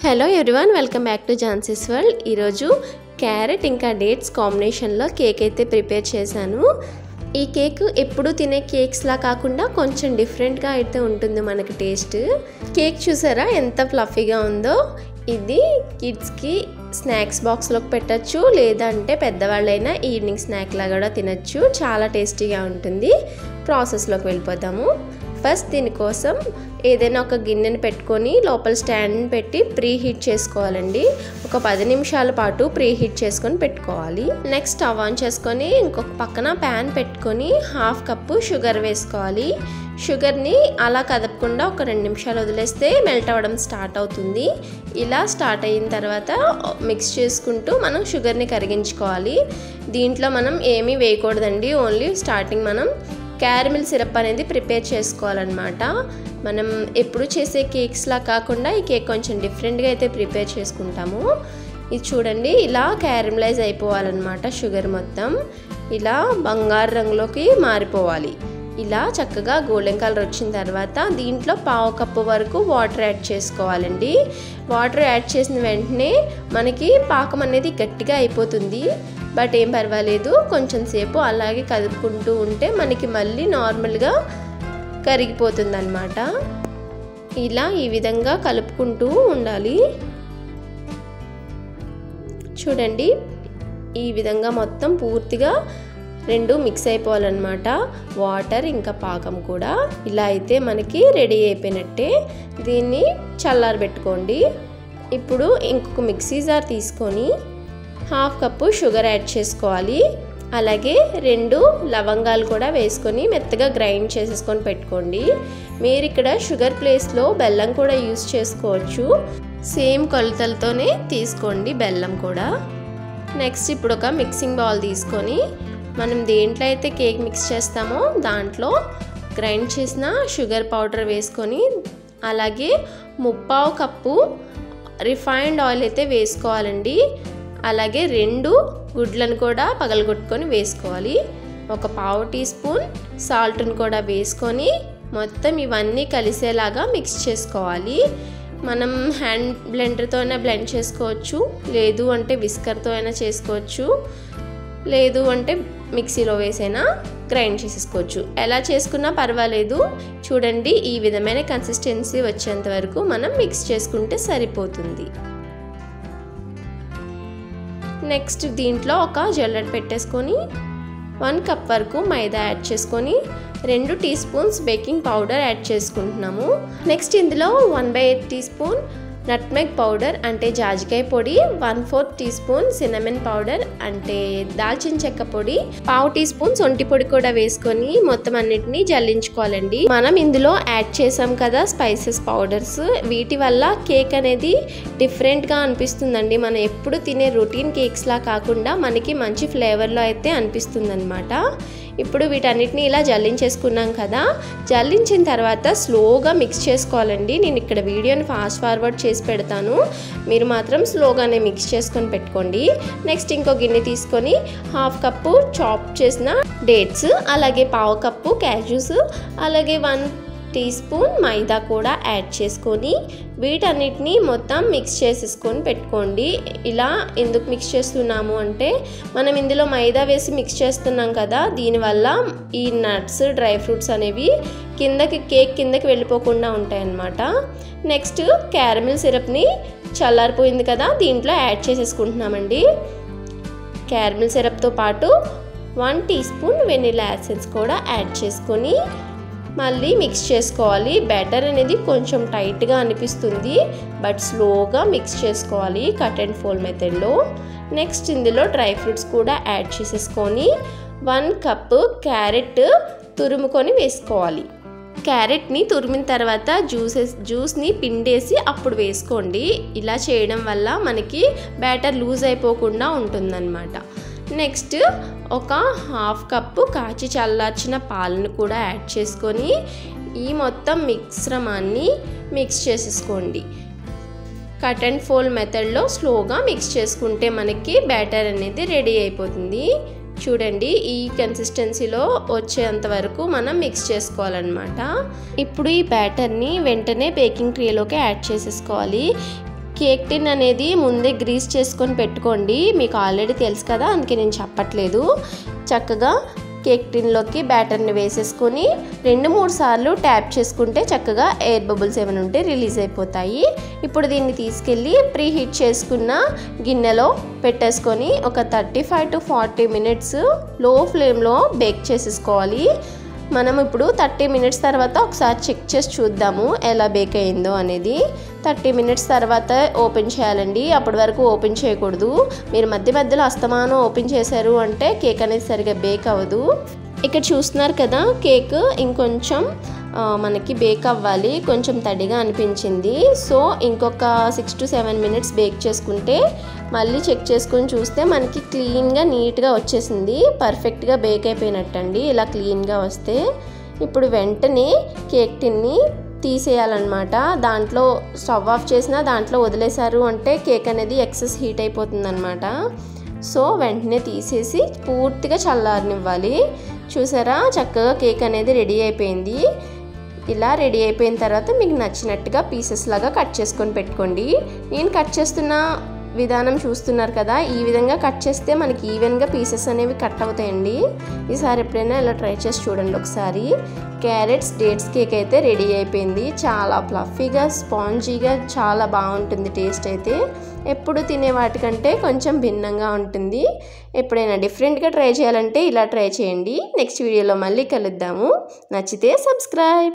Hello everyone, welcome back to Jhansi's world. ఈరోజు carrot ఇంకా dates కాంబినేషన్లో కేక్ అయితే ప్రిపేర్ చేశాను. ఈ కేక్ ఎప్పుడు తినే కేక్స్లా కాకుండా కొంచెం డిఫరెంట్గా అయితే ఉంటుంది మనకి టేస్ట్. కేక్ చూసారా ఎంత ఫ్లఫీగా ఉందో. ఇది కిడ్స్కి స్నాక్స్ బాక్స్లోకి పెట్టచ్చు, లేదంటే పెద్దవాళ్ళైనా ఈవినింగ్ స్నాక్లా కూడా తినచ్చు. చాలా టేస్టీగా ఉంటుంది. ప్రాసెస్లోకి వెళ్ళిపోతాము. ఫస్ట్ దీనికోసం ఏదైనా ఒక గిన్నెని పెట్టుకొని లోపల స్టాండ్ని పెట్టి ప్రీ హీట్ చేసుకోవాలండి. ఒక 10 నిమిషాల పాటు ప్రీ హీట్ చేసుకొని పెట్టుకోవాలి. నెక్స్ట్ స్టవ్ ఆన్ చేసుకొని ఇంకొక పక్కన ప్యాన్ పెట్టుకొని 1/2 కప్పు షుగర్ వేసుకోవాలి. షుగర్ని అలా కదపకుండా ఒక 2 నిమిషాలు వదిలేస్తే మెల్ట్ అవ్వడం స్టార్ట్ అవుతుంది. ఇలా స్టార్ట్ అయిన తర్వాత మిక్స్ చేసుకుంటూ మనం షుగర్ని కరిగించుకోవాలి. దీంట్లో మనం ఏమీ వేయకూడదండి. ఓన్లీ స్టార్టింగ్ మనం క్యారమిల్ సిరప్ అనేది ప్రిపేర్ చేసుకోవాలన్నమాట. మనం ఎప్పుడు చేసే కేక్స్లా కాకుండా ఈ కేక్ కొంచెం డిఫరెంట్గా అయితే ప్రిపేర్ చేసుకుంటాము. ఇది చూడండి, ఇలా క్యారమలైజ్ అయిపోవాలన్నమాట. షుగర్ మొత్తం ఇలా బంగారు రంగులోకి మారిపోవాలి. ఇలా చక్కగా గోల్డెన్ కలర్ వచ్చిన తర్వాత దీంట్లో 1/2 కప్పు వరకు వాటర్ యాడ్ చేసుకోవాలండి. వాటర్ యాడ్ చేసిన వెంటనే మనకి పాకం అనేది గట్టిగా అయిపోతుంది. బట్ ఏం పర్వాలేదు, కొంచెం సేపు అలాగే కదుపుకుంటూ ఉంటే మనకి మళ్ళీ నార్మల్గా కరిగిపోతుంది అన్నమాట. ఇలా ఈ విధంగా కలుపుకుంటూ ఉండాలి. చూడండి, ఈ విధంగా మొత్తం పూర్తిగా రెండు మిక్స్ అయిపోవాలన్నమాట. వాటర్ ఇంకా పాకం కూడా. ఇలా అయితే మనకి రెడీ అయిపోయినట్టే. దీన్ని చల్లారబెట్టుకోండి. ఇప్పుడు ఇంకొక మిక్సీ జార్ తీసుకొని 1/2 కప్పు షుగర్ యాడ్ చేసుకోవాలి. అలాగే 2 లవంగాలు కూడా వేసుకొని మెత్తగా గ్రైండ్ చేసేసుకొని పెట్టుకోండి. మీరు ఇక్కడ షుగర్ ప్లేస్లో బెల్లం కూడా యూస్ చేసుకోవచ్చు. సేమ్ కొలతలతోనే తీసుకోండి బెల్లం కూడా. నెక్స్ట్ ఇప్పుడు ఒక మిక్సింగ్ బౌల్ తీసుకొని మనం దేంట్లో అయితే కేక్ మిక్స్ చేస్తామో దాంట్లో గ్రైండ్ చేసిన షుగర్ పౌడర్ వేసుకొని అలాగే 3/4 కప్పు రిఫైన్డ్ ఆయిల్ అయితే వేసుకోవాలండి. అలాగే 2 గుడ్లను కూడా పగలగొట్టుకొని వేసుకోవాలి. ఒక 1/2 టీ స్పూన్ సాల్ట్ని కూడా వేసుకొని మొత్తం ఇవన్నీ కలిసేలాగా మిక్స్ చేసుకోవాలి. మనం హ్యాండ్ బ్లెండర్తో అయినా బ్లెండ్ చేసుకోవచ్చు, లేదు అంటే విస్కర్తో అయినా చేసుకోవచ్చు, లేదు అంటే మిక్సీలో వేసైనా గ్రైండ్ చేసేసుకోవచ్చు. ఎలా చేసుకున్నా పర్వాలేదు. చూడండి, ఈ విధమైన కన్సిస్టెన్సీ వచ్చేంత వరకు మనం మిక్స్ చేసుకుంటే సరిపోతుంది. నెక్స్ట్ దీంట్లో ఒక జల్లెడ పెట్టేసుకొని 1 కప్ వరకు మైదా యాడ్ చేసుకొని 2 teaspoons baking powder add చేసుకుంటున్నాము. నెక్స్ట్ ఇందులో 1/8 టీ స్పూన్ నట్మెగ్ పౌడర్ అంటే జాజికాయ పొడి, 1/4 టీ స్పూన్ సినమన్ పౌడర్ అంటే దాల్చిన చెక్క పొడి, 1/2 టీ స్పూన్ సొంటి పొడి కూడా వేసుకొని మొత్తం అన్నిటిని జల్లించుకోవాలండి. మనం ఇందులో యాడ్ చేసాం కదా స్పైసెస్ పౌడర్స్, వీటి వల్ల కేక్ అనేది డిఫరెంట్గా అనిపిస్తుందండి. మనం ఎప్పుడు తినే రొటీన్ కేక్స్లా కాకుండా మనకి మంచి ఫ్లేవర్లో అయితే అనిపిస్తుంది అనమాట. ఇప్పుడు వీటన్నిటిని ఇలా జల్లించేసుకున్నాం కదా. జల్లించిన తర్వాత స్లోగా మిక్స్ చేసుకోవాలండి. నేను ఇక్కడ వీడియోని ఫాస్ట్ ఫార్వర్డ్ చేసి పెడతాను, మీరు మాత్రం స్లోగానే మిక్స్ చేసుకొని పెట్టుకోండి. నెక్స్ట్ ఇంకో గిన్నె తీసుకొని 1/2 కప్పు చాప్ చేసిన డేట్స్, అలాగే 1/2 కప్పు క్యాష్యూస్, అలాగే 1 టీ స్పూన్ మైదా కూడా యాడ్ చేసుకొని వీటన్నిటిని మొత్తం మిక్స్ చేసేసుకొని పెట్టుకోండి. ఇలా ఎందుకు మిక్స్ చేస్తున్నాము అంటే మనం ఇందులో మైదా వేసి మిక్స్ చేస్తున్నాం కదా, దీనివల్ల ఈ నట్స్ డ్రై ఫ్రూట్స్ అనేవి కేక్ కిందకి వెళ్ళిపోకుండా ఉంటాయన్నమాట. నెక్స్ట్ క్యారమిల్ సిరప్ని చల్లారిపోయింది కదా, దీంట్లో యాడ్ చేసేసుకుంటున్నామండి. క్యారమిల్ సిరప్తో పాటు 1 టీ స్పూన్ వెనిలా ఎసెన్స్ కూడా యాడ్ చేసుకొని మళ్ళీ మిక్స్ చేసుకోవాలి. బ్యాటర్ అనేది కొంచెం టైట్గా అనిపిస్తుంది, బట్ స్లోగా మిక్స్ చేసుకోవాలి కట్ అండ్ ఫోల్డ్ మెథడ్లో. నెక్స్ట్ ఇందులో డ్రై ఫ్రూట్స్ కూడా యాడ్ చేసేసుకొని 1 కప్పు క్యారెట్ తురుముకొని వేసుకోవాలి. క్యారెట్ని తురిమిన తర్వాత జ్యూస్ని పిండేసి అప్పుడు వేసుకోండి. ఇలా చేయడం వల్ల మనకి బ్యాటర్ లూజ్ అయిపోకుండా ఉంటుందన్నమాట. నెక్స్ట్ ఒక 1/2 కప్పు కాచి చల్లార్చిన పాలను కూడా యాడ్ చేసుకొని ఈ మొత్తం మిశ్రమాన్ని మిక్స్ చేసేసుకోండి. కట్ అండ్ ఫోల్డ్ మెథడ్లో స్లోగా మిక్స్ చేసుకుంటే మనకి బ్యాటర్ అనేది రెడీ అయిపోతుంది. చూడండి, ఈ కన్సిస్టెన్సీలో వచ్చేంత వరకు మనం మిక్స్ చేసుకోవాలన్నమాట. ఇప్పుడు ఈ బ్యాటర్ని వెంటనే బేకింగ్ ట్రేలోకి యాడ్ చేసేసుకోవాలి. కేక్ టిన్ అనేది ముందే గ్రీస్ చేసుకొని పెట్టుకోండి. మీకు ఆల్రెడీ తెలుసు కదా, అందుకే నేను చెప్పట్లేదు. చక్కగా కేక్ టిన్లోకి బ్యాటర్ని వేసేసుకొని 2-3 సార్లు ట్యాప్ చేసుకుంటే చక్కగా ఎయిర్ బబుల్స్ ఏమైనా ఉంటే రిలీజ్ అయిపోతాయి. ఇప్పుడు దీన్ని తీసుకెళ్ళి ప్రీ హీట్ చేసుకున్న గిన్నెలో పెట్టేసుకొని ఒక 35 to 40 మినిట్స్ లో ఫ్లేమ్లో బేక్ చేసేసుకోవాలి. మనం ఇప్పుడు 30 మినిట్స్ తర్వాత ఒకసారి చెక్ చేసి చూద్దాము ఎలా బేక్ అయిందో అనేది. 30 మినిట్స్ తర్వాత ఓపెన్ చేయాలండి. అప్పటి వరకు ఓపెన్ చేయకూడదు. మీరు మధ్య మధ్యలో అస్తమానం ఓపెన్ చేశారు అంటే కేక్ అనేది సరిగా బేక్ అవ్వదు. ఇక్కడ చూస్తున్నారు కదా, కేక్ ఇంకొంచెం మనకి బేక్ అవ్వాలి. కొంచెం తడిగా అనిపించింది. సో ఇంకొక 6 to 7 మినిట్స్ బేక్ చేసుకుంటే మళ్ళీ చెక్ చేసుకొని చూస్తే మనకి క్లీన్గా నీట్గా వచ్చేసింది. పర్ఫెక్ట్గా బేక్ అయిపోయినట్టండి ఇలా క్లీన్గా వస్తే. ఇప్పుడు వెంటనే కేక్ టిన్ని తీసేయాలన్నమాట. దాంట్లో స్టవ్ ఆఫ్ చేసినా దాంట్లో వదిలేశారు అంటే కేక్ అనేది ఎక్సెస్ హీట్ అయిపోతుందన్నమాట. సో వెంటనే తీసేసి పూర్తిగా చల్లారనివ్వాలి. చూసారా, చక్కగా కేక్ అనేది రెడీ అయిపోయింది. ఇలా రెడీ అయిపోయిన తర్వాత మీకు నచ్చినట్టుగా పీసెస్ లాగా కట్ చేసుకొని పెట్టుకోండి. నేను కట్ చేస్తున్న విధానం చూస్తున్నారు కదా, ఈ విధంగా కట్ చేస్తే మనకి ఈవెన్గా పీసెస్ అనేవి కట్ అవుతాయండి. ఈసారి ఎప్పుడైనా ఇలా ట్రై చేసి చూడండి ఒకసారి. క్యారెట్స్ డేట్స్ కేక్ అయితే రెడీ అయిపోయింది. చాలా ఫ్లఫీగా స్పాంజీగా చాలా బాగుంటుంది. టేస్ట్ అయితే ఎప్పుడు తినే వాటికంటే కొంచెం భిన్నంగా ఉంటుంది. ఎప్పుడైనా డిఫరెంట్గా ట్రై చేయాలంటే ఇలా ట్రై చేయండి. నెక్స్ట్ వీడియోలో మళ్ళీ కలుద్దాము. నచ్చితే సబ్స్క్రైబ్.